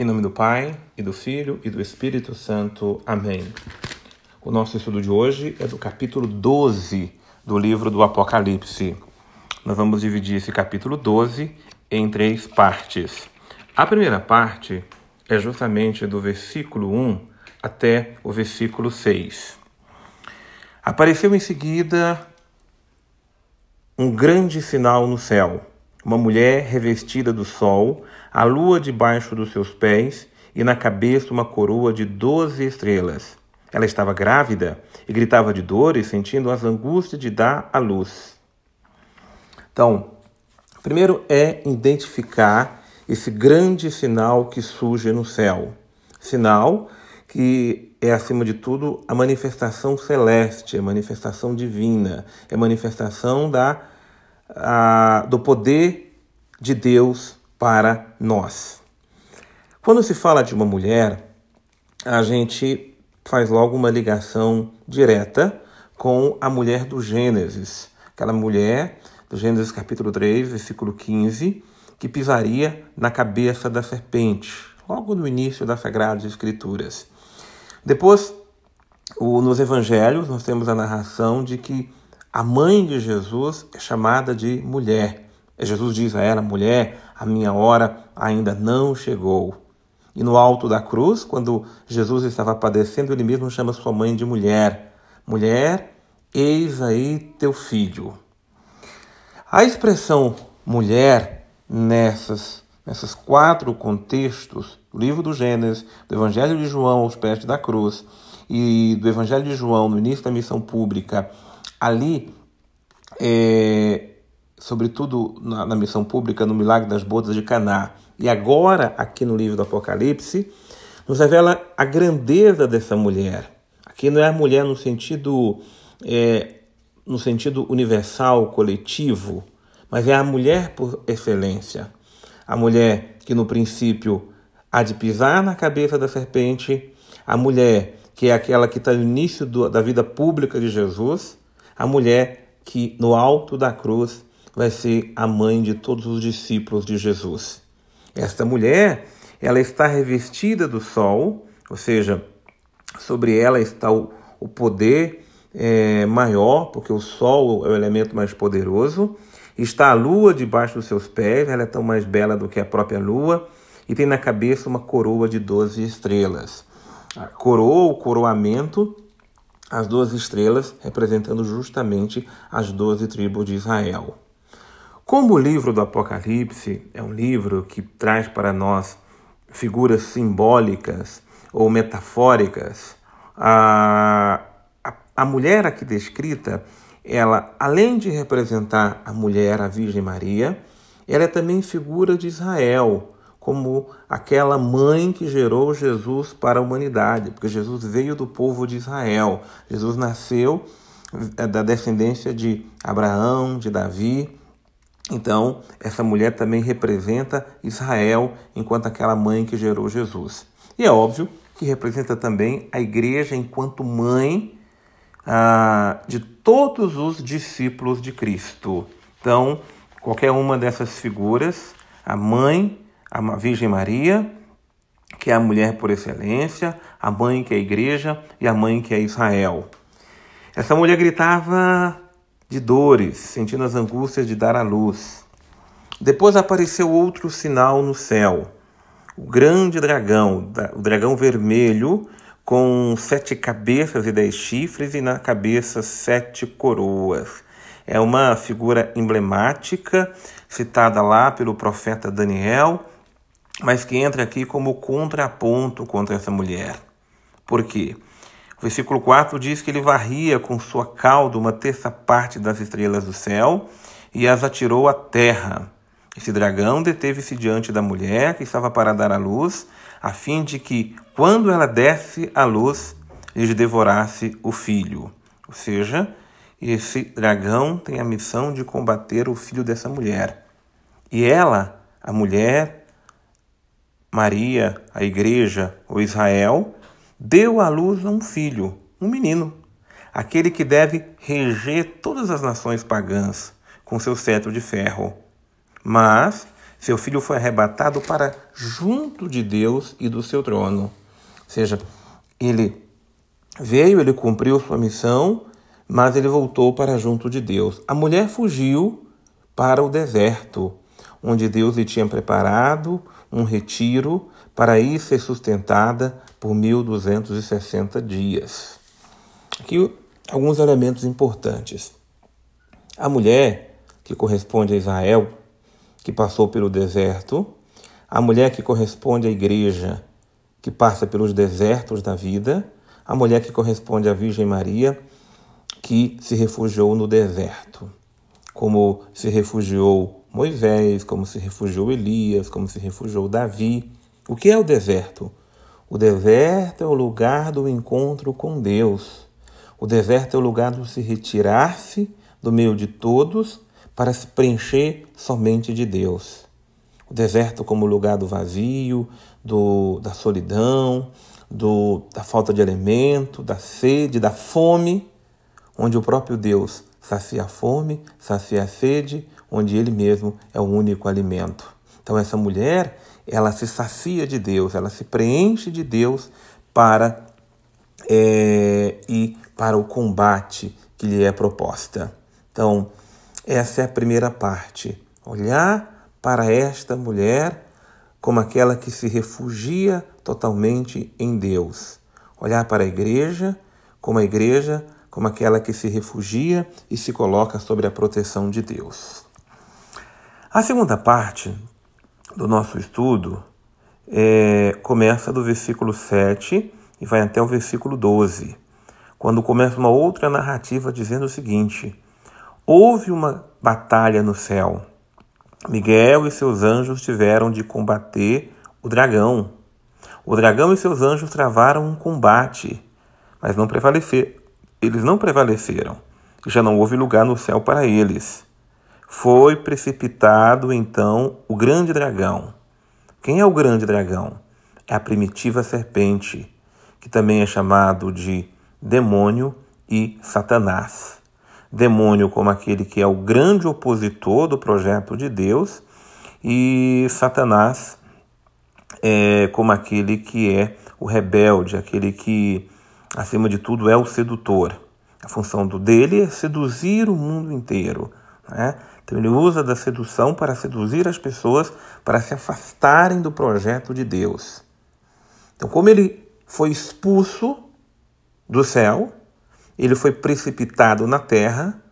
Em nome do Pai, e do Filho, e do Espírito Santo. Amém. O nosso estudo de hoje é do capítulo 12 do livro do Apocalipse. Nós vamos dividir esse capítulo 12 em 3 partes. A primeira parte é justamente do versículo 1 até o versículo 6. Apareceu em seguida um grande sinal no céu, uma mulher revestida do sol, a lua debaixo dos seus pés e na cabeça uma coroa de 12 estrelas. Ela estava grávida e gritava de dores, sentindo as angústias de dar à luz. Então, primeiro é identificar esse grande sinal que surge no céu. Sinal que é, acima de tudo, a manifestação celeste, a manifestação divina, é a manifestação do poder de Deus para nós. Quando se fala de uma mulher, a gente faz logo uma ligação direta com a mulher do Gênesis, aquela mulher do Gênesis capítulo 3, versículo 15, que pisaria na cabeça da serpente, logo no início das Sagradas Escrituras. Depois, nos evangelhos, nós temos a narração de que a mãe de Jesus é chamada de mulher. Jesus diz a ela: mulher, a minha hora ainda não chegou. E no alto da cruz, quando Jesus estava padecendo, ele mesmo chama sua mãe de mulher. Mulher, eis aí teu filho. A expressão mulher nesses 4 contextos, do livro do Gênesis, do Evangelho de João aos pés da cruz e do Evangelho de João no início da missão pública, ali, sobretudo na missão pública, no milagre das bodas de Caná, e agora aqui no livro do Apocalipse, nos revela a grandeza dessa mulher. Aqui não é a mulher no sentido universal, coletivo, mas é a mulher por excelência. A mulher que no princípio há de pisar na cabeça da serpente, a mulher que é aquela que está no início da vida pública de Jesus, a mulher que no alto da cruz vai ser a mãe de todos os discípulos de Jesus. Esta mulher, ela está revestida do sol, ou seja, sobre ela está o poder maior, porque o sol é o elemento mais poderoso. Está a lua debaixo dos seus pés, ela é tão mais bela do que a própria lua, e tem na cabeça uma coroa de 12 estrelas. A coroa, o coroamento, as 12 estrelas representando justamente as 12 tribos de Israel. Como o livro do Apocalipse é um livro que traz para nós figuras simbólicas ou metafóricas, a mulher aqui descrita, ela, além de representar a mulher, a Virgem Maria, ela é também figura de Israel, como aquela mãe que gerou Jesus para a humanidade, porque Jesus veio do povo de Israel. Jesus nasceu da descendência de Abraão, de Davi. Então, essa mulher também representa Israel enquanto aquela mãe que gerou Jesus. E é óbvio que representa também a igreja enquanto mãe de todos os discípulos de Cristo. Então, qualquer uma dessas figuras, a mãe, a Virgem Maria, que é a mulher por excelência, a mãe que é a igreja e a mãe que é Israel. Essa mulher gritava de dores, sentindo as angústias de dar à luz. Depois apareceu outro sinal no céu, o grande dragão, o dragão vermelho, com 7 cabeças e 10 chifres, e na cabeça 7 coroas. É uma figura emblemática, citada lá pelo profeta Daniel, mas que entra aqui como contraponto contra essa mulher. Por quê? O versículo 4 diz que ele varria com sua cauda 1/3 parte das estrelas do céu e as atirou à terra. Esse dragão deteve-se diante da mulher que estava para dar à luz, a fim de que, quando ela desse à luz, lhe devorasse o filho. Ou seja, esse dragão tem a missão de combater o filho dessa mulher. E ela, a mulher, Maria, a igreja ou Israel, deu à luz um filho, um menino, aquele que deve reger todas as nações pagãs com seu cetro de ferro. Mas Seu filho foi arrebatado para junto de Deus e do seu trono. Ou seja, ele veio, ele cumpriu sua missão, mas ele voltou para junto de Deus. A mulher fugiu para o deserto, onde Deus lhe tinha preparado um retiro para ir ser sustentada por 1260 dias. Aqui alguns elementos importantes. A mulher, que corresponde a Israel, que passou pelo deserto, a mulher que corresponde à igreja, que passa pelos desertos da vida, a mulher que corresponde à Virgem Maria, que se refugiou no deserto, como se refugiou Moisés, como se refugiou Elias, como se refugiou Davi. O que é o deserto? O deserto é o lugar do encontro com Deus. O deserto é o lugar de se retirar-se do meio de todos para se preencher somente de Deus. O deserto como lugar do vazio, da solidão, da falta de alimento, da sede, da fome, onde o próprio Deus sacia a fome, sacia a sede, onde Ele mesmo é o único alimento. Então essa mulher, ela se sacia de Deus, ela se preenche de Deus para ir para o combate que lhe é proposta. Então, essa é a primeira parte. Olhar para esta mulher como aquela que se refugia totalmente em Deus. Olhar para a igreja como aquela que se refugia e se coloca sob a proteção de Deus. A segunda parte do nosso estudo começa do versículo 7 e vai até o versículo 12, quando começa uma outra narrativa dizendo o seguinte: houve uma batalha no céu. Miguel e seus anjos tiveram de combater o dragão. O dragão e seus anjos travaram um combate, mas eles não prevaleceram. Já não houve lugar no céu para eles. Foi precipitado, então, o grande dragão. Quem é o grande dragão? É a primitiva serpente, que também é chamado de demônio e Satanás. Demônio como aquele que é o grande opositor do projeto de Deus, e Satanás como aquele que é o rebelde, aquele que, acima de tudo, é o sedutor. A função dele é seduzir o mundo inteiro, né? Então ele usa da sedução para seduzir as pessoas para se afastarem do projeto de Deus. Então, como ele foi expulso do céu, ele foi precipitado na terra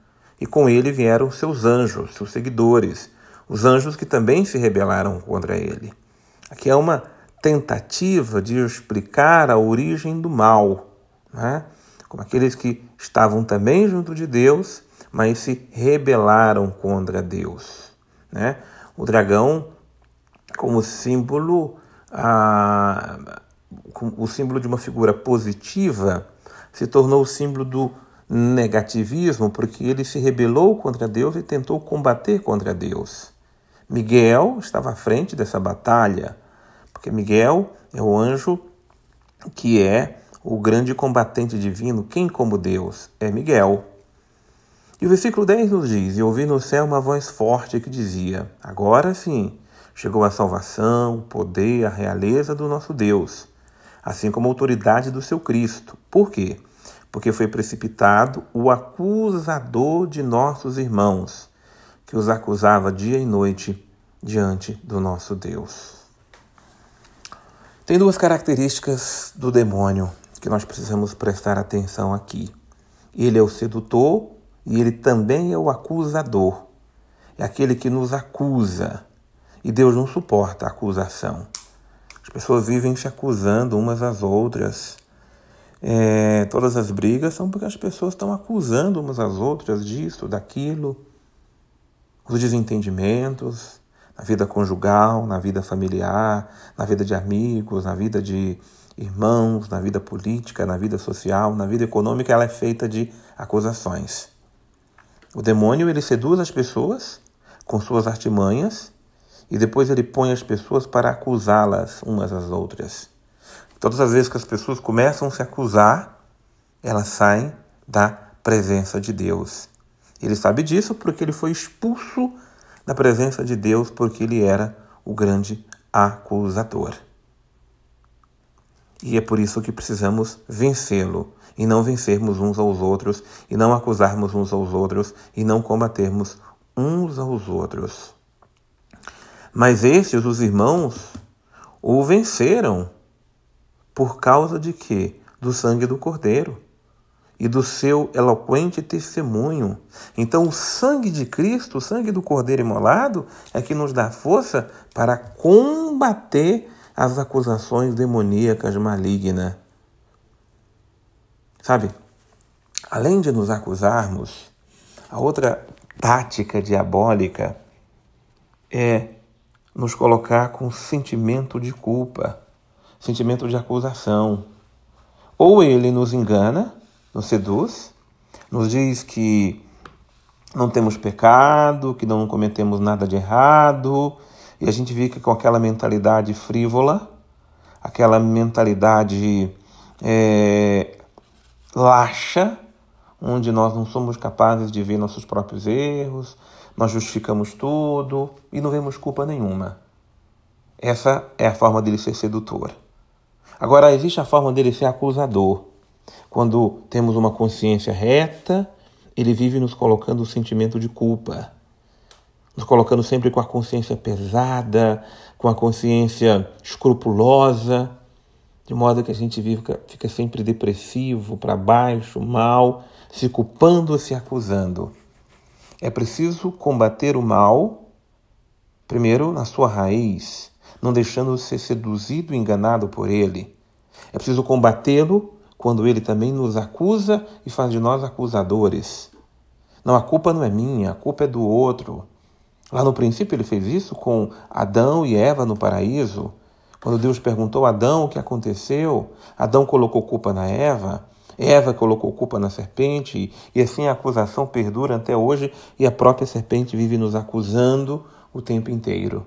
e com ele vieram seus anjos, seus seguidores, os anjos que também se rebelaram contra ele. Aqui é uma tentativa de explicar a origem do mal, né? Como aqueles que estavam também junto de Deus, mas se rebelaram contra Deus, né? O dragão, como símbolo, o símbolo de uma figura positiva, se tornou o símbolo do negativismo, porque ele se rebelou contra Deus e tentou combater contra Deus. Miguel estava à frente dessa batalha, porque Miguel é o anjo que é o grande combatente divino. Quem como Deus? É Miguel. E o versículo 10 nos diz: e ouvi no céu uma voz forte que dizia: agora sim, chegou a salvação, o poder, a realeza do nosso Deus, assim como a autoridade do seu Cristo. Por quê? Porque foi precipitado o acusador de nossos irmãos, que os acusava dia e noite diante do nosso Deus. Tem duas características do demônio que nós precisamos prestar atenção aqui. Ele é o sedutor e ele também é o acusador. É aquele que nos acusa. E Deus não suporta a acusação. As pessoas vivem se acusando umas às outras. Todas as brigas são porque as pessoas estão acusando umas às outras disso, daquilo. Os desentendimentos na vida conjugal, na vida familiar, na vida de amigos, na vida de irmãos, na vida política, na vida social, na vida econômica, ela é feita de acusações. O demônio, ele seduz as pessoas com suas artimanhas e depois ele põe as pessoas para acusá-las umas às outras. Todas as vezes que as pessoas começam a se acusar, elas saem da presença de Deus. Ele sabe disso porque ele foi expulso na presença de Deus, porque ele era o grande acusador. E é por isso que precisamos vencê-lo, e não vencermos uns aos outros, e não acusarmos uns aos outros, e não combatermos uns aos outros. Mas estes, os irmãos, o venceram por causa de quê? Do sangue do Cordeiro e do seu eloquente testemunho. Então, o sangue de Cristo, o sangue do Cordeiro imolado, é que nos dá força para combater as acusações demoníacas malignas. Sabe, além de nos acusarmos, a outra tática diabólica é nos colocar com sentimento de culpa, sentimento de acusação. Ou ele nos engana, nos seduz, nos diz que não temos pecado, que não cometemos nada de errado, e a gente fica com aquela mentalidade frívola, aquela mentalidade laxa, onde nós não somos capazes de ver nossos próprios erros, nós justificamos tudo e não vemos culpa nenhuma. Essa é a forma dele ser sedutor. Agora, existe a forma dele ser acusador. Quando temos uma consciência reta, ele vive nos colocando o sentimento de culpa, nos colocando sempre com a consciência pesada, com a consciência escrupulosa, de modo que a gente fica sempre depressivo, para baixo, mal, se culpando, se acusando. É preciso combater o mal, primeiro na sua raiz, não deixando ser seduzido e enganado por ele. É preciso combatê-lo quando ele também nos acusa e faz de nós acusadores. Não, a culpa não é minha, a culpa é do outro. Lá no princípio ele fez isso com Adão e Eva no paraíso. Quando Deus perguntou a Adão o que aconteceu, Adão colocou culpa na Eva, Eva colocou culpa na serpente, e assim a acusação perdura até hoje, e a própria serpente vive nos acusando o tempo inteiro.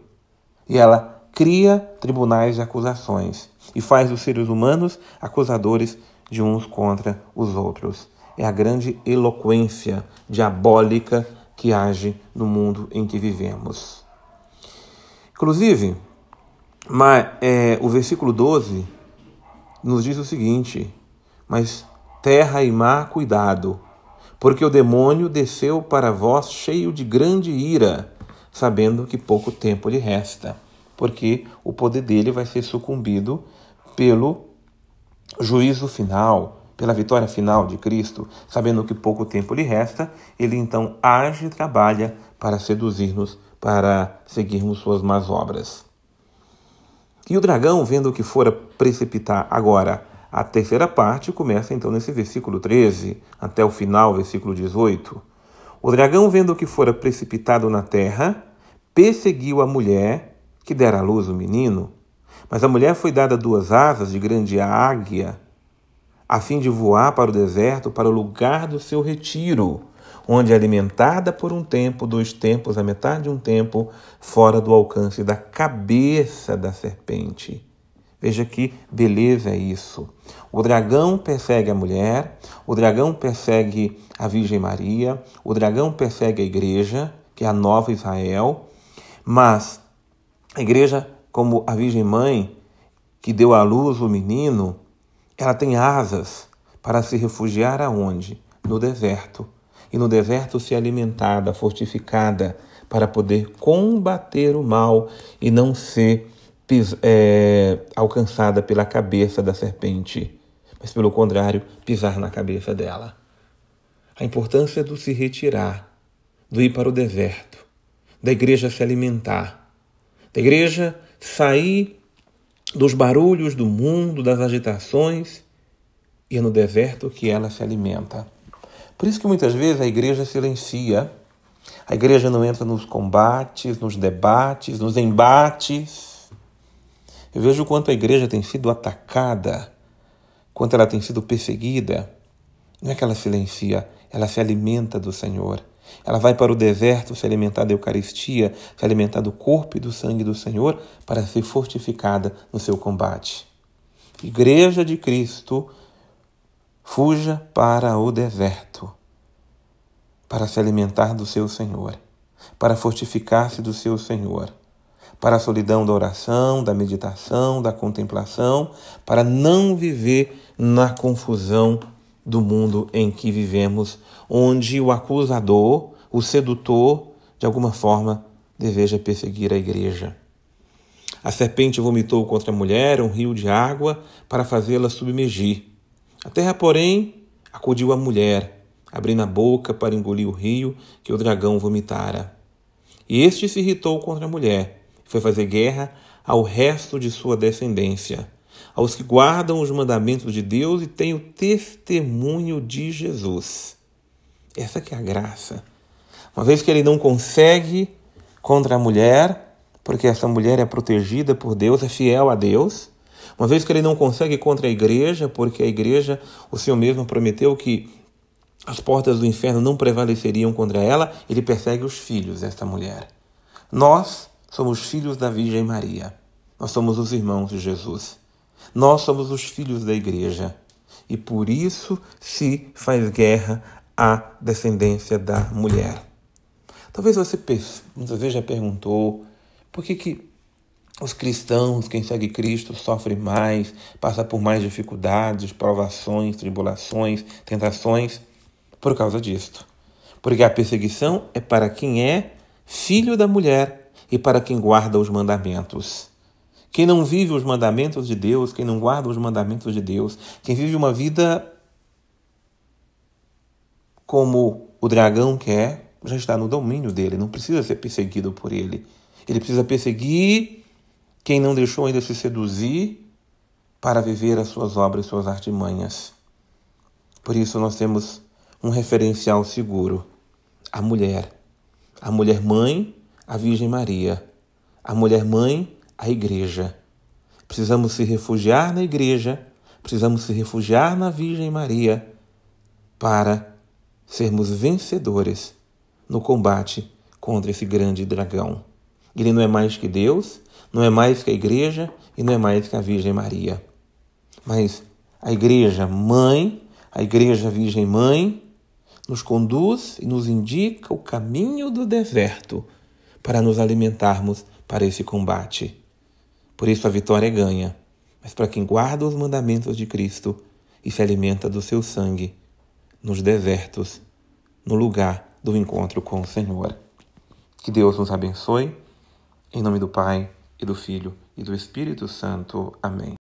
E ela cria tribunais de acusações e faz os seres humanos acusadores de uns contra os outros. É a grande eloquência diabólica que age no mundo em que vivemos. Inclusive, o versículo 12 nos diz o seguinte: mas terra e mar, cuidado, porque o demônio desceu para vós cheio de grande ira, sabendo que pouco tempo lhe resta, porque o poder dele vai ser sucumbido pelo juízo final, pela vitória final de Cristo. Sabendo que pouco tempo lhe resta, ele então age e trabalha para seduzir-nos, para seguirmos suas más obras. E o dragão, vendo que fora precipitar agora, a terceira parte começa então nesse versículo 13, até o final, versículo 18. O dragão, vendo que fora precipitado na terra, perseguiu a mulher, que dera à luz o menino. Mas a mulher foi dada 2 asas de grande águia, a fim de voar para o deserto, para o lugar do seu retiro, onde é alimentada por um tempo, 2 tempos, a metade de um tempo, fora do alcance da cabeça da serpente. Veja que beleza é isso. O dragão persegue a mulher, o dragão persegue a Virgem Maria, o dragão persegue a igreja, que é a nova Israel, mas a igreja, como a Virgem Mãe, que deu à luz o menino, ela tem asas para se refugiar aonde? No deserto. E no deserto ser alimentada, fortificada, para poder combater o mal e não ser alcançada pela cabeça da serpente, mas pelo contrário, pisar na cabeça dela. A importância do se retirar, do ir para o deserto, da igreja se alimentar, da igreja sair dos barulhos do mundo, das agitações, e é no deserto que ela se alimenta. Por isso que muitas vezes a igreja silencia, a igreja não entra nos combates, nos debates, nos embates. Eu vejo o quanto a igreja tem sido atacada, quanto ela tem sido perseguida. Não é que ela silencia, ela se alimenta do Senhor. Ela vai para o deserto se alimentar da Eucaristia, se alimentar do corpo e do sangue do Senhor para ser fortificada no seu combate. Igreja de Cristo, fuja para o deserto para se alimentar do seu Senhor. para fortificar-se do seu Senhor, para a solidão da oração, da meditação, da contemplação, para não viver na confusão do mundo em que vivemos, onde o acusador, o sedutor, de alguma forma, deseja perseguir a igreja. A serpente vomitou contra a mulher um rio de água para fazê-la submergir. A terra, porém, acudiu a mulher, abrindo a boca para engolir o rio que o dragão vomitara. E este se irritou contra a mulher, e foi fazer guerra ao resto de sua descendência, aos que guardam os mandamentos de Deus e têm o testemunho de Jesus. Essa que é a graça. Uma vez que ele não consegue contra a mulher, porque essa mulher é protegida por Deus, é fiel a Deus. Uma vez que ele não consegue contra a igreja, porque a igreja, o Senhor mesmo prometeu que as portas do inferno não prevaleceriam contra ela, ele persegue os filhos desta mulher. Nós somos filhos da Virgem Maria. Nós somos os irmãos de Jesus. Nós somos os filhos da igreja. E por isso se faz guerra à descendência da mulher. Talvez você muitas vezes já perguntou por que os cristãos, quem segue Cristo, sofre mais, passa por mais dificuldades, provações, tribulações, tentações, por causa disto. Porque a perseguição é para quem é filho da mulher e para quem guarda os mandamentos. Quem não vive os mandamentos de Deus, quem não guarda os mandamentos de Deus, quem vive uma vida como o dragão quer, já está no domínio dele, não precisa ser perseguido por ele. Ele precisa perseguir quem não deixou ainda se seduzir para viver as suas obras, suas artimanhas. Por isso nós temos um referencial seguro. A mulher mãe, a Virgem Maria. A mulher mãe, a igreja. Precisamos se refugiar na igreja, precisamos se refugiar na Virgem Maria para sermos vencedores no combate contra esse grande dragão. Ele não é mais que Deus, não é mais que a igreja e não é mais que a Virgem Maria. Mas a igreja mãe, a igreja Virgem Mãe, nos conduz e nos indica o caminho do deserto para nos alimentarmos para esse combate. Por isso a vitória é ganha, mas para quem guarda os mandamentos de Cristo e se alimenta do seu sangue nos desertos, no lugar do encontro com o Senhor. Que Deus nos abençoe, em nome do Pai, e do Filho, e do Espírito Santo. Amém.